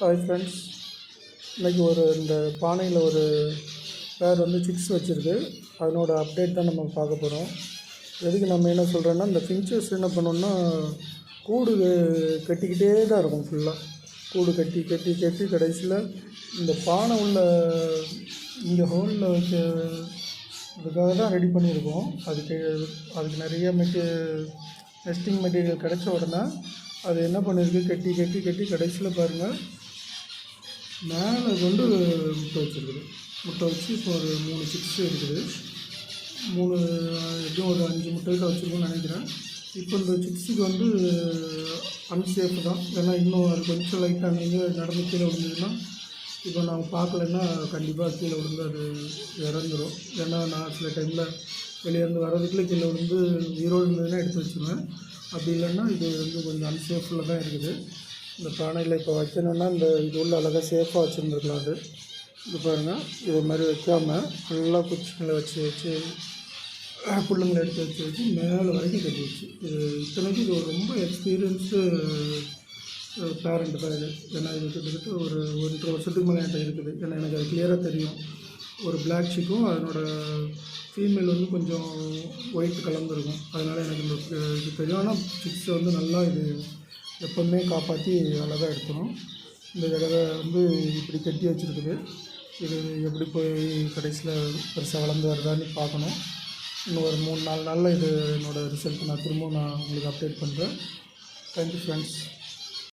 Hi friends, இன்றைக்கி இந்த பானையில் ஒரு பேர் சிக்ஸ் வச்சுருக்கு. அதனோட அப்டேட் தான் நம்ம பார்க்க போகிறோம். எதுக்கு நம்ம என்ன சொல்கிறோன்னா, இந்த ஃபின்ச்சஸ் என்ன பண்ணோன்னா கூடு கட்டிக்கிட்டே தான் இருக்கும். ஃபுல்லாக கூடு கட்டி கட்டி கட்டி கடைசியில் இந்த பானை உள்ள இங்கே ஹோலில் வச்ச அதுக்காக தான் ரெடி பண்ணியிருக்கோம். அதுக்கு நிறைய நெஸ்டிங் மெட்டீரியல் கிடச்ச உடனே அது என்ன பண்ணியிருக்கு, கட்டி கட்டி கட்டி கடைசியில் பாருங்கள் மேலே கொண்டு முட்டை வச்சுருக்குது. முட்டை வச்சு இப்போ ஒரு 3 சிக்ஸ் இருக்குது. எப்படியும் ஒரு 5 முட்டைகிட்ட வச்சுருக்கோன்னு நினைக்கிறேன். இப்போ இந்த சிக்ஸுக்கு அன்சேஃப் தான். ஏன்னா இன்னும் அது கொஞ்சம் லைட்டாக நீங்கள் நடந்து கீழே விழுந்ததுன்னா, இப்போ நாங்கள் பார்க்கலன்னா கண்டிப்பாக கீழே விழுந்து அது இறந்துடும். ஏன்னா நான் சில டைமில் வெளியேருந்து வர்றதுக்குள்ளே கீழே விழுந்து உயிரோடு இருந்ததுன்னா எடுத்து வச்சுருவேன். அப்படி இல்லைன்னா இது கொஞ்சம் அன்சேஃபில் தான் இருக்குது. இந்த பானையில் இப்போ வைக்கணுன்னா இது உள்ள அழகாக சேஃபாக வச்சுருந்துருக்கலாம். இது பாருங்கள், இது மாதிரி வைக்காமல் நல்லா குச்சிங்களை வச்சு புல்லுங்களை எடுத்து வச்சு மேலே வரைக்கும் கட்டி வச்சு இத்தனைக்கு இது ஒரு ரொம்ப எக்ஸ்பீரியன்ஸ்டு பேரண்ட் தான் இது. ஏன்னா இது கிட்டத்தட்ட ஒரு 1.5 வருஷத்துக்கு மேலே என்கிட்ட இருக்குது. ஏன்னா எனக்கு அது கிளியராக தெரியும். ஒரு பிளாக் ஷிக்கும் அதனோட ஃபீமேல் கொஞ்சம் ஒயிட் கலந்துருக்கும். அதனால் எனக்கு இது தெரியும். ஆனால் சிக்ஸை நல்லா இது எப்போவுமே காப்பாற்றி அழகாக எடுக்கணும். இந்த தடவை இப்படி கட்டி வச்சுருக்குது. இது எப்படி போய் கடைசியில் பெருசாக வளர்ந்து வருதான்னு பார்க்கணும். இன்னும் ஒரு 3-4 நாளில் என்னோடய ரிசல்ட் நான் திரும்பவும் உங்களுக்கு அப்டேட் பண்ணுறேன். Thank you friends.